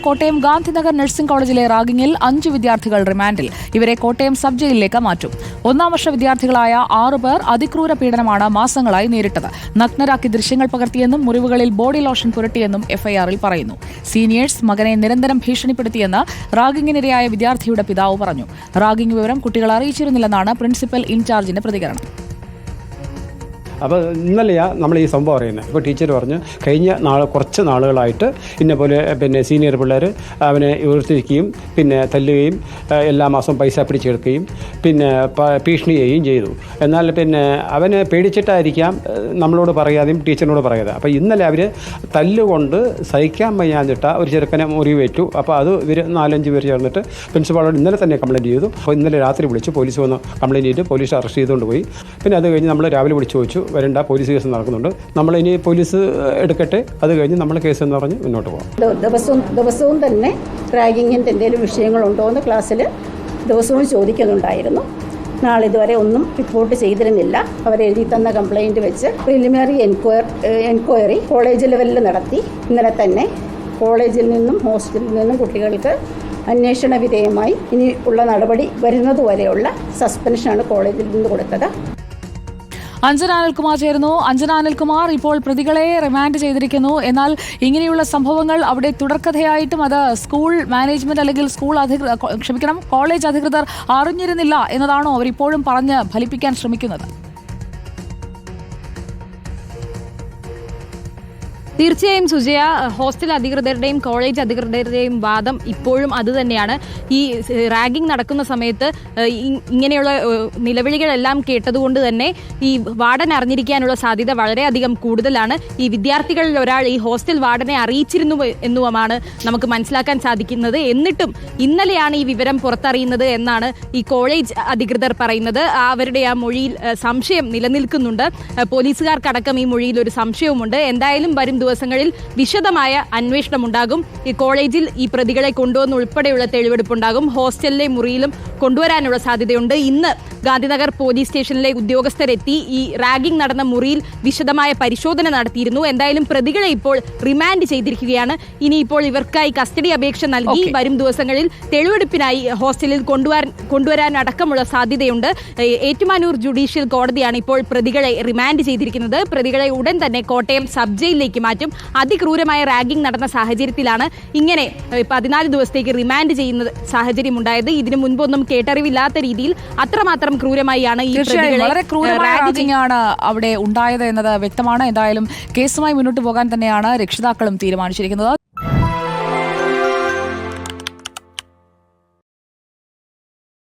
Kottayam Gandhinagar nursing കോളേജിലെ റാഗിങ്ങിൽ 5 വിദ്യാർത്ഥികൾ റിമാൻഡിൽ. ഇവരെ കോട്ടയം സബ് ജയിലിലേക്ക് മാറ്റും. 1-ാം വർഷ വിദ്യാർത്ഥികളായ 6 പേർ അതിക്രൂര പീഡനമാണ് മാസങ്ങളായി നേരിട്ടത്. നഗ്നരാക്കി ദൃശ്യങ്ങൾ പകർത്തിയെന്നും മുറിവുകളിൽ ബോഡി ലോഷൻ പുരട്ടിയെന്നും എഫ്ഐആറിൽ പറയുന്നു. സീനിയേഴ്സ് മകനെ നിരന്തരം ഭീഷണിപ്പെടുത്തിയെന്ന് റാഗിങ്ങിനിരയായ വിദ്യാർത്ഥിയുടെ പിതാവ് പറഞ്ഞു. റാഗിംഗ് വിവരം കുട്ടികൾ അറിയിച്ചിരുന്നില്ലെന്നാണ് പ്രിൻസിപ്പൽ ഇൻചാർജിന്റെ പ്രതികരണം. അപ്പോൾ ഇന്നലെയാണ് നമ്മൾ ഈ സംഭവം അറിയുന്നത്. ഇപ്പോൾ ടീച്ചർ പറഞ്ഞു കഴിഞ്ഞ കുറച്ച് നാളുകളായിട്ട് ഇന്നപോലെ സീനിയർ പിള്ളേർ അവനെ ഉയർത്തിരിക്കുകയും തല്ലുകയും എല്ലാ മാസവും പൈസ പിടിച്ചെടുക്കുകയും ഭീഷണി ചെയ്യുകയും ചെയ്തു. എന്നാൽ അവനെ പേടിച്ചിട്ടായിരിക്കാം നമ്മളോട് പറയാതെയും ടീച്ചറിനോട് പറയാതെ. അപ്പോൾ ഇന്നലെ അവർ തല്ലുകൊണ്ട് സഹിക്കാൻ വയ്യാഞ്ഞിട്ട ഒരു ചെറുക്കനെ മുറിവേറ്റു. അപ്പോൾ അത് ഇവർ 4-5 പേർ ചേർന്നിട്ട് പ്രിൻസിപ്പാളോട് ഇന്നലെ തന്നെ കംപ്ലയിൻറ്റ് ചെയ്തു. അപ്പോൾ ഇന്നലെ രാത്രി വിളിച്ച് പോലീസ് വന്ന് കംപ്ലയിൻറ്റ് ചെയ്ത് പോലീസ് അറസ്റ്റ് ചെയ്തുകൊണ്ട് പോയി. അത് കഴിഞ്ഞ് നമ്മൾ രാവിലെ വിളിച്ച് ചോദിച്ചു, വരണ്ട, പോലീസ് കേസ് നടക്കുന്നുണ്ട്, നമ്മളിനി പോലീസ് എടുക്കട്ടെ, അത് കഴിഞ്ഞ് നമ്മൾ കേസ് എന്ന് പറഞ്ഞ് മുന്നോട്ട് പോകാം. ദിവസവും തന്നെ റാഗിങ്ങിൻ്റെ എന്തെങ്കിലും വിഷയങ്ങളുണ്ടോ എന്ന് ക്ലാസ്സിൽ ദിവസവും ചോദിക്കുന്നുണ്ടായിരുന്നു. നാളിതുവരെ ഒന്നും റിപ്പോർട്ട് ചെയ്തിരുന്നില്ല. അവരെഴുതി തന്ന കംപ്ലയിൻറ്റ് വെച്ച് പ്രിലിമിനറി എൻക്വയറി കോളേജ് ലെവലിൽ നടത്തി. ഇന്നലെ തന്നെ കോളേജിൽ നിന്നും ഹോസ്റ്റലിൽ നിന്നും കുട്ടികൾക്ക് അന്വേഷണ വിധേയമായി ഇനി ഉള്ള നടപടി വരുന്നതുവരെയുള്ള സസ്പെൻഷനാണ് കോളേജിൽ നിന്ന് കൊടുത്തത്. അഞ്ജന അനിൽകുമാർ ചേരുന്നു. അഞ്ജന അനിൽകുമാർ, ഇപ്പോൾ പ്രതികളെ റിമാൻഡ് ചെയ്തിരിക്കുന്നു. എന്നാൽ ഇങ്ങനെയുള്ള സംഭവങ്ങൾ അവിടെ തുടർക്കഥയായിട്ടും അത് സ്കൂൾ മാനേജ്മെന്റ് അല്ലെങ്കിൽ കോളേജ് അധികൃതർ അറിഞ്ഞിരുന്നില്ല എന്നതാണോ അവരിപ്പോഴും പറഞ്ഞ് ഫലിപ്പിക്കാൻ ശ്രമിക്കുന്നത്? തീർച്ചയായും സുജയ, ഹോസ്റ്റൽ അധികൃതരുടെയും കോളേജ് അധികൃതരുടെയും വാദം ഇപ്പോഴും അതുതന്നെയാണ്. ഈ റാഗിംഗ് നടക്കുന്ന സമയത്ത് ഇങ്ങനെയുള്ള നിലവിളികളെല്ലാം കേട്ടതുകൊണ്ട് തന്നെ ഈ വാർഡൻ അറിഞ്ഞിരിക്കാനുള്ള സാധ്യത വളരെയധികം കൂടുതലാണ്. ഈ വിദ്യാർത്ഥികളിൽ ഒരാൾ ഈ ഹോസ്റ്റൽ വാർഡനെ അറിയിച്ചിരുന്നു എന്നുമാണ് നമുക്ക് മനസ്സിലാക്കാൻ സാധിക്കുന്നത്. എന്നിട്ടും ഇന്നലെയാണ് ഈ വിവരം പുറത്തറിയുന്നത് എന്നാണ് ഈ കോളേജ് അധികൃതർ പറയുന്നത്. അവരുടെ ആ മൊഴിയിൽ സംശയം നിലനിൽക്കുന്നുണ്ട്. പോലീസുകാർക്കടക്കം ഈ മൊഴിയിൽ ഒരു സംശയവുമുണ്ട്. എന്തായാലും വരും ദിവസങ്ങളിൽ വിശദമായ അന്വേഷണം ഉണ്ടാകും. ഈ കോളേജിൽ ഈ പ്രതികളെ കൊണ്ടുവന്ന് ഉൾപ്പെടെയുള്ള തെളിവെടുപ്പുണ്ടാകും. ഹോസ്റ്റലിലെ മുറിയിലും കൊണ്ടുവരാനുള്ള സാധ്യതയുണ്ട്. ഇന്ന് ഗാന്ധിനഗർ പോലീസ് സ്റ്റേഷനിലെ ഉദ്യോഗസ്ഥരെത്തി ഈ റാഗിംഗ് നടന്ന മുറിയിൽ വിശദമായ പരിശോധന നടത്തിയിരുന്നു. എന്തായാലും പ്രതികളെ ഇപ്പോൾ റിമാൻഡ് ചെയ്തിരിക്കുകയാണ്. ഇനിയിപ്പോൾ ഇവർക്കായി കസ്റ്റഡി അപേക്ഷ നൽകി വരും ദിവസങ്ങളിൽ തെളിവെടുപ്പിനായി ഹോസ്റ്റലിൽ കൊണ്ടുവരാൻ അടക്കമുള്ള സാധ്യതയുണ്ട്. ഏറ്റുമാനൂർ ജുഡീഷ്യൽ കോടതിയാണ് ഇപ്പോൾ പ്രതികളെ റിമാൻഡ് ചെയ്തിരിക്കുന്നത്. പ്രതികളെ ഉടൻ തന്നെ കോട്ടയം സബ് ജയിലിലേക്ക് മാറ്റും. അതിക്രൂരമായ റാഗിംഗ് നടന്ന സാഹചര്യത്തിലാണ് ഇങ്ങനെ 14 ദിവസത്തേക്ക് റിമാൻഡ് ചെയ്യുന്ന സാഹചര്യം ഉണ്ടായത്. ഇതിനു മുൻപൊന്നും കേട്ടറിവില്ലാത്ത രീതിയിൽ അത്രമാത്രം ക്രൂരമായാണ് ഈ വളരെ ക്രൂരമായ റാഗിംഗ് ആണ് അവിടെ ഉണ്ടായത് എന്നത് വ്യക്തമാണ്. എന്തായാലും കേസുമായി മുന്നോട്ട് പോകാൻ തന്നെയാണ് രക്ഷിതാക്കളും തീരുമാനിച്ചിരിക്കുന്നത്.